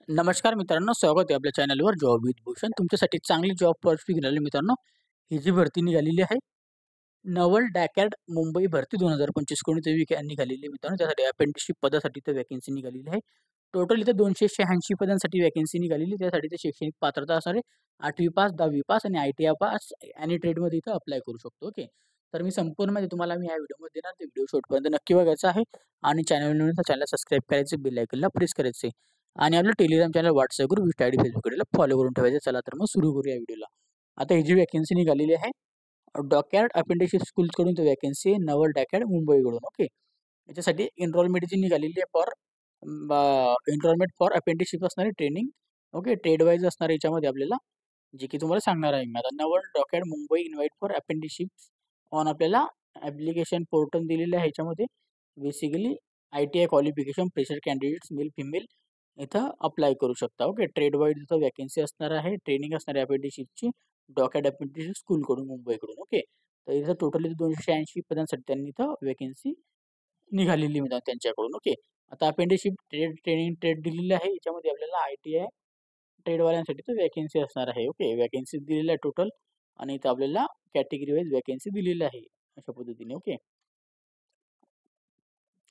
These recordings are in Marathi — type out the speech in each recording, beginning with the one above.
नमस्कार मित्रांनो, स्वागत आहे आपल्या चॅनलवर जॉब विथ भूषण. तुमच्यासाठी चांगली जॉब ऑपॉर्च्युनिटी घेऊन आलो मित्रांनो. ही जी भरती निघालेली आहे, नवल डॅकॅड मुंबई भरती 2025 कोणीतरी निघालेली आहे मित्रांनो. त्यासाठी अप्रेंटिसशिप पदासाठी इथं व्हॅकन्सी निघालेली आहे. टोटल इथं 286 पदांसाठी व्हॅकन्सी निघालेली. त्यासाठी इथं शैक्षणिक पात्रता असणार आहे 8वी पास, 10वी पास आणि आय-टी-आय पास आणि ट्रेडमध्ये इथं अप्लाय करू शकतो. ओके. तर मी संपूर्ण माहिती तुम्हाला मी या व्हिडिओमध्ये देणार. ते व्हिडिओ शेवटपर्यंत नक्की बघायचा आहे आणि चॅनलला सबस्क्राईब करायचं, बेल आयकॉनला प्रेस करायचं आणि आपलं Telegram channel, WhatsApp group, Insta ID, Facebook आयडीला फॉलो करून ठेवायचं. चला तर मग सुरू करूया व्हिडिओला. आता ही जी व्हॅकन्सी निघालेली आहे, डॉकयार्ड अप्रेंटिसशिप स्कूल्सकडून ती व्हॅकन्सी आहे, नवल डॉकयार्ड मुंबईकडून. ओके. याच्यासाठी एनरोलमेंट जी निघालेली आहे एनरोलमेंट फॉर अप्रेंटिसशिप असणारी ट्रेनिंग. ओके. ट्रेड वाईज असणार याच्यामध्ये आपल्याला, जे की तुम्हाला सांगणार आहे मी आता. Naval dockyard Mumbai invite for apprenticeship on आपल्याला ॲप्लिकेशन पोर्टल दिलेलं आहे. ह्याच्यामध्ये basically ITI qualification fresher candidates male, female इथं अप्लाय करू शकता. ओके. ट्रेड वाईज इथं व्हॅकन्सी असणार आहे. ट्रेनिंग असणार आहे अप्रेंटिसशिपची डॉकयार्ड अप्रेंटिसशिप स्कूलकडून मुंबईकडून. ओके. तर इथं टोटली 286 पदांसाठी त्यांनी इथं व्हॅकन्सी निघालेली मिळतात त्यांच्याकडून. ओके. आता अप्रेंटिसशिप ट्रेनिंग ट्रेड दिलेली आहे. याच्यामध्ये आपल्याला आय-टी-आय ट्रेडवाल्यांसाठी तर व्हॅकन्सी असणार आहे. ओके. व्हॅकन्सी दिलेल्या आहे टोटल आणि इथं आपल्याला कॅटेगरी वाईज व्हॅकन्सी दिलेली आहे. अशा पद्धतीने. ओके.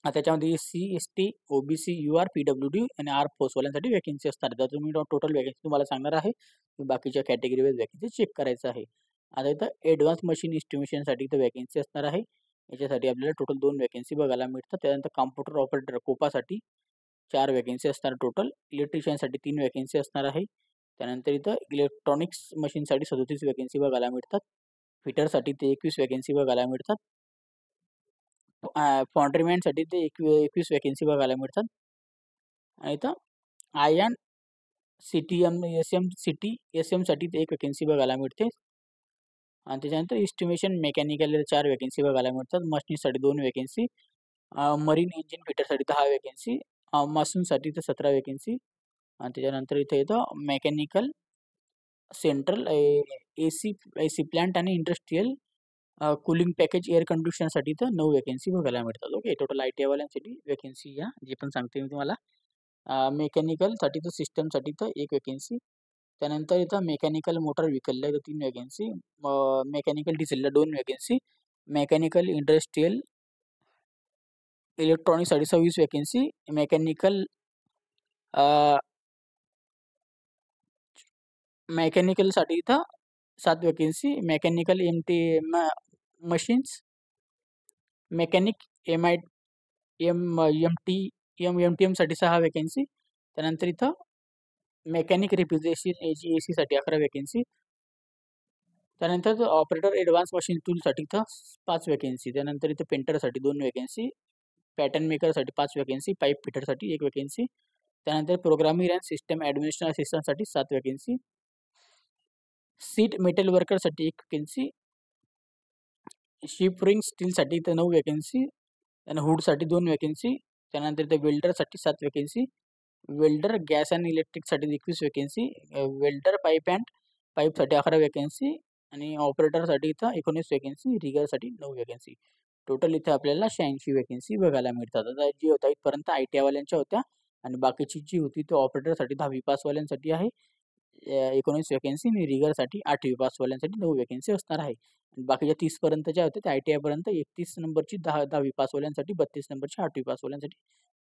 त्याच्यामध्ये एस-सी, एस-टी, ओ-बी-सी, यू-आर, पी-डब्ल्यू-डी आणि आर्मफोर्सवाल्यांसाठी व्हॅकन्सी असणार. तर तुम्ही टोटल व्हॅकन्सी तुम्हाला सांगणार आहे. बाकीच्या कॅटेगरी वाईज व्हॅकन्सी चेक करायचं आहे. आता इथं एडव्हान्स मशीन एस्टिमेशनसाठी इथं व्हॅकन्सी असणार आहे. याच्यासाठी आपल्याला टोटल 2 व्हॅकन्सी बघायला मिळतात. त्यानंतर कॉम्प्युटर ऑपरेटर कोपासाठी 4 व्हॅकन्सी असणार टोटल. इलेक्ट्रिशियनसाठी 3 व्हॅकन्सी असणार आहे. त्यानंतर इथं इलेक्ट्रॉनिक्स मशीनसाठी 37 व्हॅकन्सी बघायला मिळतात. फिटरसाठी ते 21 व्हॅकन्सी बघायला मिळतात. फॉन्ड्रीमॅनसाठी ते 21 व्हॅकन्सी बघायला मिळतात. आणि इथं आयन सीटीएम, एसएमसाठी ते 1 व्हॅकन्सी बघायला मिळते. आणि त्याच्यानंतर एस्टिमेशन मेकॅनिकल 4 व्हॅकन्सी बघायला मिळतात. मशिनिस्टसाठी 2 व्हॅकन्सी, मरीन इंजिन फिटरसाठी 10 व्हॅकन्सी, मान्सूनसाठी इथं 17 व्हॅकन्सी आणि त्याच्यानंतर इथं येतं mechanical central AC AC plant आणि इंडस्ट्रियल कूलिंग पॅकेज एअर कंडिशनरसाठी इथं 9 व्हॅकन्सी बघायला मिळतात. ओके. टोटल आय-टी-आयवाल्यांसाठी व्हॅकन्सी या जे पण सांगते मी तुम्हाला. मेकॅनिकलसाठी तर सिस्टमसाठी तर 1 व्हॅकन्सी. त्यानंतर इथं मेकॅनिकल मोटार व्हेकलला इथं 3 व्हॅकन्सी. मेकॅनिकल डिझेलला 2 व्हॅकन्सी. मेकॅनिकल इंडस्ट्रियल इलेक्ट्रॉनिक्ससाठी 26 व्हॅकन्सी. मेकॅनिकल मेकॅनिकलसाठी इथं 7 vacancy. Mechanical machines, mechanic MI MT एम-टी-एमसाठी 6 व्हॅकन्सी. त्यानंतर इथं मेकॅनिक रिप्रेझेंटेशन एसीसाठी 11 व्हॅकन्सी. त्यानंतर ऑपरेटर ॲडव्हान्स मशीन टूलसाठी इथं 5 व्हॅकन्सी. त्यानंतर इथं पेंटरसाठी 2 व्हॅकन्सी. पॅटर्न मेकरसाठी 5 व्हॅकन्सी. पाईप फिटरसाठी 1 व्हॅकन्सी. त्यानंतर प्रोग्रामिंग अँड सिस्टम ॲडमिनिस्ट्रेशन असिस्टंटसाठी 7 व्हॅकन्सी. सीट मेटल वर्करसाठी 1 व्हॅकन्सी. शिप रिंग स्टीलसाठी इथं 9 व्हॅकन्सी आणि हुडसाठी 2 व्हॅकन्सी. त्यानंतर इथं वेल्डरसाठी 7 व्हॅकन्सी. वेल्डर गॅस अँड इलेक्ट्रिकसाठी 21 व्हॅकन्सी. वेल्डर पाईपसाठी 11 व्हॅकन्सी आणि ऑपरेटरसाठी इथं 19 व्हॅकन्सी. रिगरसाठी 9 व्हॅकन्सी. टोटल इथं आपल्याला 86 व्हॅकन्सी बघायला मिळतात. आता जी होता इथपर्यंत आय-टी-आयवाल्यांच्या होत्या आणि बाकीची जी होती ती ऑपरेटरसाठी 10वी पासवाल्यांसाठी आहे. 19 व्हॅकन्सी आणि रिगरसाठी 8वी पासवाल्यांसाठी 9 व्हॅकन्सी असणार आहे. बाकीच्या 30 पर्यंतच्या होत्या त्या आय-टी-आयपर्यंत 31 नंबरची 10वी पासवाल्यांसाठी, 32 नंबरची 8वी पासवाल्यांसाठी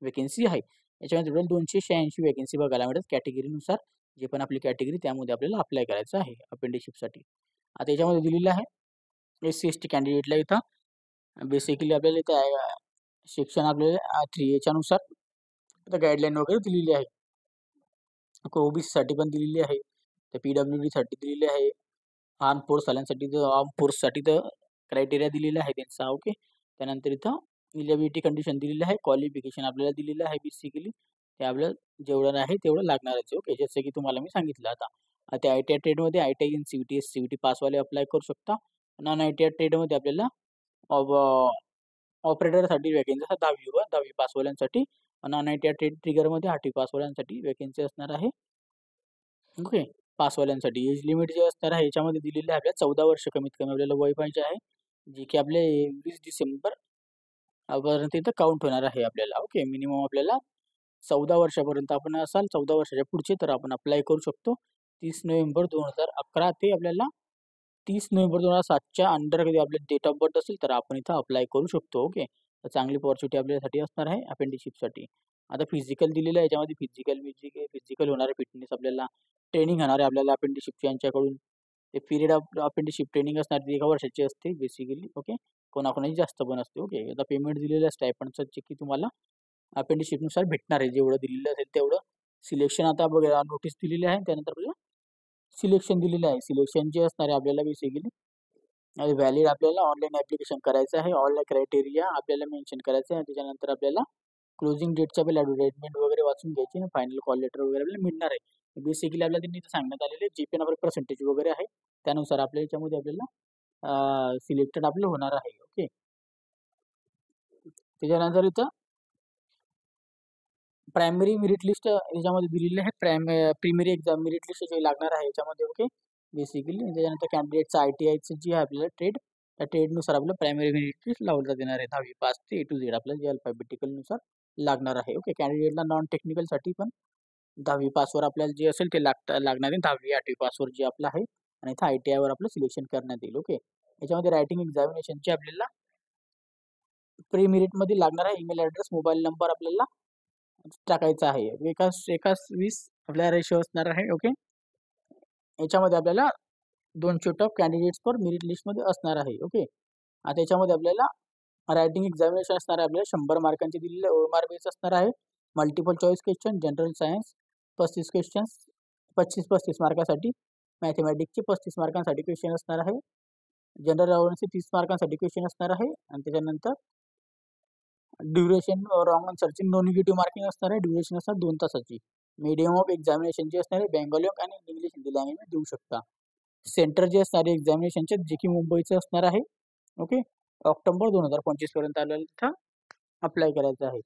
व्हॅकन्सी आहे. याच्यामध्ये टोटल 286 व्हॅकन्सी बघायला मिळतात कॅटेगरीनुसार. जे पण आपली कॅटेगरी त्यामध्ये आपल्याला अप्लाय करायचं आहे अप्रेंटिसशिपसाठी. आता याच्यामध्ये दिलेलं आहे एस-सी, एस-टी कॅन्डिडेटला इथं बेसिकली आपल्याला इथं शिक्षण आपल्याला 3 याच्यानुसार इथं गाईडलाईन वगैरे दिलेली आहे. ओबीसीसाठी पण दिलेली आहे. तर पी-डब्ल्यू-डीसाठी दिलेली आहे. आर्म फोर्सवाल्यांसाठी तर आर्म फोर्ससाठी तर क्रायटेरिया दिलेला आहे त्यांचा. ओके. त्यानंतर इथं इलिजिबिलिटी कंडिशन दिलेली आहे. क्वालिफिकेशन आपल्याला दिलेलं आहे बेसिकली. ते आपल्याला जेवढं आहे तेवढं लागणारच आहे. ओके. जसं की तुम्हाला मी सांगितलं आता. त्या आय-टी-आय ट्रेडमध्ये आय-टी-आय इन सी-व्ही-टी, एस-सी-व्ही-टी पासवाले अप्लाय करू शकता. नॉन आय-टी-आय ट्रेडमध्ये आपल्याला ऑपरेटरसाठी व्हॅकन्सी असतात 10वी पासवाल्यांसाठी. नॉन आय-टी-आय ट्रेड ट्रिगरमध्ये 8वी पासवाल्यांसाठी व्हॅकन्सी असणार आहे. ओके. पासवाल्यांसाठी एज लिमिट जे असणार आहे याच्यामध्ये दिलेलं आहे आपल्याला 14 वर्ष कमीत कमी आपल्याला वय पाहिजे आहे. जे की आपले 20 डिसेंबर पर्यंत इथं काउंट होणार आहे आपल्याला. ओके. मिनिमम आपल्याला 14 वर्षापर्यंत आपण असाल, 14 वर्षाच्या पुढचे, तर आपण अप्लाय करू शकतो. 30 नोव्हेंबर 2011 ते आपल्याला 30 नोव्हेंबर 2007च्या अंडर कधी आपल्या डेट ऑफ बर्थ असेल, तर आपण इथं अप्लाय करू शकतो. ओके. तर चांगली अपॉर्च्युनिटी आपल्यासाठी असणार आहे अपेंटिसशिपसाठी. आता फिजिकल दिलेलं आहे, याच्यामध्ये फिजिकल होणारे फिटनेस आपल्याला ट्रेनिंग होणार आहे आपल्याला अपेंटिसशिपची यांच्याकडून. ते पिरियड ऑफ अपेंटिसशिप ट्रेनिंग असणार ती 1 वर्षाची असते बेसिकली. ओके. कोणाकोणाची जास्त पण असते. ओके. आता पेमेंट दिलेलं आहे स्टायपेंडचं जे की तुम्हाला अपेंटिसशिपनुसार भेटणार आहे. जेवढं दिलेलं असेल तेवढं. सिलेक्शन आता बघा नोटीस दिलेली आहे. त्यानंतर आपल्याला सिलेक्शन दिलेलं आहे. सिलेक्शन जे असणार आहे आपल्याला बेसिकली व्हॅलिड आपल्याला ऑनलाईन ॲप्लिकेशन करायचं आहे. ऑनलाईन क्रायटेरिया आपल्याला मेन्शन करायचं आहे. त्याच्यानंतर आपल्याला क्लोजिंग डेटच्या आपल्याला ॲडव्हर्टाइजमेंट वगैरे वाचून घ्यायची आणि फायनल कॉल लेटर वगैरे आपल्याला मिळणार आहे. बेसिकली आपल्याला त्यांनी इथं सांगण्यात आलेलं आहे, जे पण आपलं पर्सेंटेज वगैरे आहे, त्यानुसार आपल्या याच्यामध्ये आपल्याला सिलेक्टेड आपलं होणार आहे. ओके. त्याच्यानंतर इथं प्रायमरी मेरिट लिस्ट याच्यामध्ये दिलेली आहे. प्रिमरी एक्झाम मेरिट लिस्ट जे लागणार आहे याच्यामध्ये. ओके. बेसिकली त्याच्यानंतर कॅन्डिडेटचं ITIचं जे आहे आपल्याला ट्रेड, त्या ट्रेडनुसार आपलं प्रायमरी मेरिट लिस्ट लावण्यात येणार आहे. 10वी पास ते A to Z आपल्याला जे अल्फाबेटिकलनुसार लागणार आहे. ओके. कॅन्डिडेटला नॉन टेक्निकलसाठी पण 10वी पासवर आपल्याला जे असेल ते लागणार आहे. 10वी 8वी पासवर जे आपलं आहे आणि इथं ITIवर आपलं सिलेक्शन करण्यात येईल. ओके. याच्यामध्ये रायटिंग एक्झामिनेशनचे आपल्याला प्री मेरिटमध्ये लागणार आहे ईमेल ॲड्रेस, मोबाईल नंबर आपल्याला टाकायचा आहे. एकास 20 आपल्याला रेशो असणार आहे. ओके. याच्यामध्ये आपल्याला 200 टॉप कॅन्डिडेट्स पर मेरिट लिस्टमध्ये असणार आहे. ओके. आता याच्यामध्ये आपल्याला रायटिंग एक्झामिनेशन असणार आहे. आपल्याला 100 मार्कांचे दिलेले OMR बेस असणार आहे. Multiple choice question, general science 35 questions, 25-35 मार्कासाठी. मॅथमॅटिक्सचे 35 मार्कांसाठी क्वेश्चन असणार आहे. जनरल अवेअरनेसचे 30 मार्कांसाठी क्वेश्चन असणार आहे. आणि त्याच्यानंतर ड्युरेशन रॉंग आन्सरची नो निगेटिव्ह मार्किंग असणार आहे. ड्युरेशन असणार 2 तासाची. मीडियम ऑफ एक्झामिनेशन जे असणार आहे बेंगॉली आणि इंग्लिश हिंदी लँग्वेज देऊ शकता. सेंटर जे असणार आहे एक्झामिनेशनचे जे की मुंबईचं असणार आहे. ओके. ऑक्टोबर 2025 पर्यंत आपल्याला तिथं अप्लाय करायचं आहे.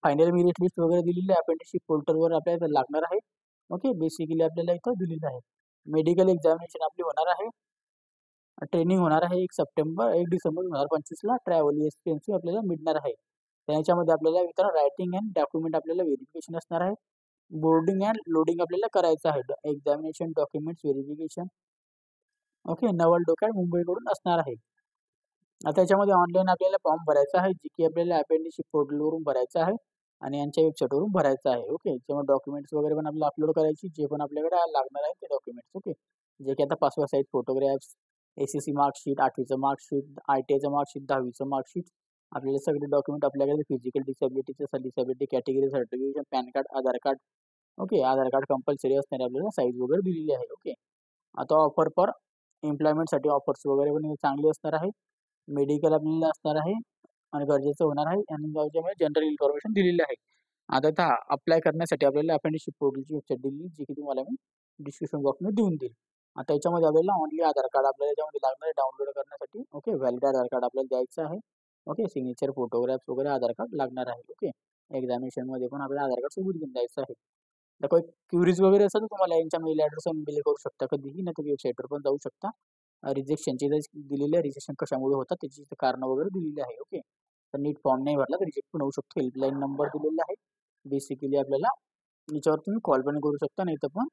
फायनल मेरिट लिस्ट वगैरे दिलेली आहे अपेंटिसशिप पोर्टलवर आपल्याला लागणार आहे. ओके. बेसिकली आपल्याला इथं दिलेलं आहे. मेडिकल एक्झामिनेशन आपली होणार आहे. ट्रेनिंग होणार आहे 1 डिसेंबर 2025ला. ट्रॅव्हल एक्सपेन्सिव्ह आपल्याला मिळणार आहे. त्याच्यामध्ये आपल्याला इथं रायटिंग अँड डॉक्युमेंट आपल्याला व्हेरिफिकेशन असणार आहे. बोर्डिंग अँड लोडिंग आपल्याला करायचं आहे. Examination documents verification. ओके. नवल डोक्याड मुंबईकडून असणार आहे. आता याच्यामध्ये ऑनलाईन आपल्याला फॉर्म भरायचा आहे, जे की आपल्याला अपेंडिसशिप पोर्टलवरून भरायचा आहे आणि यांच्या वेबसाईटवरून भरायचा आहे. ओके. त्याच्यामुळे डॉक्युमेंट्स वगैरे पण आपल्याला अपलोड करायची, जे पण आपल्याकडे लागणार आहे ते डॉक्युमेंट्स. ओके. जे की आता passport size photographs, SSC marksheet, 8वीचं मार्कशीट, ITIचं मार्कशीट, 10वीचं मार्कशीट, आपल्याला सगळे डॉक्युमेंट आपल्याकडे physical disability category certification, PAN card, Aadhaar card. Okay. Aadhaar card compulsory असणारे आपल्याला साईज वगैरे दिलेली आहे. ओके. आता ऑफर फॉर एम्प्लॉयमेंटसाठी ऑफर्स वगैरे पण चांगली असणार आहे. मेडिकल आपल्याला असणार आहे आणि गरजेचं होणार आहे आणि त्याच्यामुळे जनरल इन्फॉर्मेशन दिलेली आहे. आता आता अप्लाय करण्यासाठी आपल्याला अपेंडिसशिप पोर्टलची वेबसाईट दिली, जी की तुम्हाला मी डिस्क्रिप्शन बॉक्समध्ये देऊन देईल. आता याच्यामध्ये आपल्याला ओन्ली आधार कार्ड आपल्याला याच्यामध्ये लागणार आहे डाउनलोड करण्यासाठी. ओके. व्हॅलिड आधार कार्ड आपल्याला द्यायचं आहे. ओके. सिग्नेचर, फोटोग्राफ्स वगैरे आधार कार्ड लागणार आहे. ओके. एक्झामिनेशनमध्ये पण आपल्याला आधार कार्ड सोबत घेऊन जायचं आहे. तर काही क्युरीज वगैरे असेल तर तुम्हाला यांच्या मेल ॲड्रेसवर मेल करू शकता कधीही, नाही तर वेबसाईटवर पण जाऊ शकता. रिजेक्शनचे दिलेले आहे, रिजेक्शन कशामुळे होतात त्याची कारणं वगैरे दिलेली आहे. ओके. तर नीट फॉर्म नाही भरला तर रिजेक्ट पण होऊ शकतो. हेल्पलाईन नंबर दिलेला आहे. बेसिकली आपल्याला याच्यावर तुम्ही कॉल पण करू शकता, नाही तर पण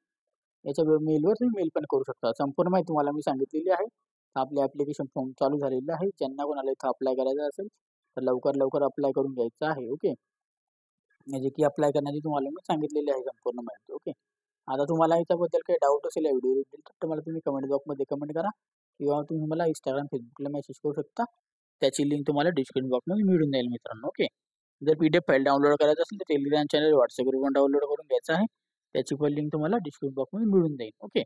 याच्या मेलवर तुम्ही मेल पण करू शकता. संपूर्ण माहिती तुम्हाला मी सांगितलेली आहे. आपले ॲप्लिकेशन फॉर्म चालू झालेलं आहे. ज्यांना कोणाला इथं अप्लाय करायचं असेल तर लवकर अप्लाय करून घ्यायचं आहे. ओके. म्हणजे की अप्लाय करण्याची तुम्हाला मी सांगितलेली आहे संपूर्ण माहिती. ओके. आता तुम्हाला याच्याबद्दल काही डाऊट असेल या व्हिडिओबद्दल तर मला तुम्ही कमेंट बॉक्समध्ये कमेंट करा किंवा तुम्ही मला Instagram, Facebookला मेसेज करू शकता. त्याची लिंक तुम्हाला डिस्क्रिप्शन बॉक्समध्ये मिळून जाईल मित्रांनो. ओके. जर PDF फाईल डाउनलोड करायचं असेल तर टेलिग्राम चॅनल, WhatsApp ग्रुपवर डाउनलोड करून घ्यायचं आहे. त्याची पण लिंक तुम्हाला डिस्क्रिप्शन बॉक्समध्ये मिळून जाईल. ओके.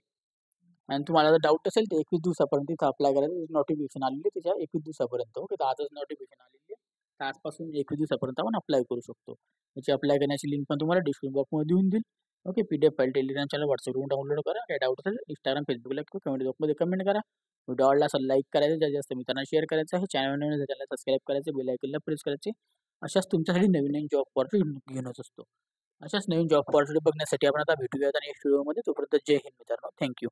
आणि तुम्हाला जर डाऊट असेल तर 21 दिवसापर्यंत इथं अप्लाय करायचं नोटिफिकेशन आलेली आहे त्याच्या 21 दिवसापर्यंत. ओके. तर आजच नोटिफिकेशन आलेली आहे. तर आजपासून 21 दिवसापर्यंत आपण अप्लाय करू शकतो. त्याची अप्लाय करण्याची लिंक पण तुम्हाला डिस्क्रिप्शन बॉक्समध्ये देऊन देईल. Okay. PDF file Telegram channel, WhatsApp ग्रुपवर डाउनलोड करा. काही डाऊट असेल Instagram, Facebookला किंवा कमेंट बॉक्समध्ये कमेंट करा. व्हिडिओ आवडला असेल लाईक करायचं, जास्तीत जास्त मित्रांना शेअर करायचं आहे. चॅनलला सबस्क्राईब करायचं, बेल आयकॉनला प्रेस करायचे. अशाच तुमच्यासाठी नवीन जॉब ऑपॉर्च्युनिटी घेऊनच असतो. अशाच नवीन जॉब ऑपॉर्च्युनिटी बघण्यासाठी आपण आता भेटूया नेक्स्ट व्हिडिओमध्ये. तोपर्यंत जय हिंद मित्रांनो. थँक्यू.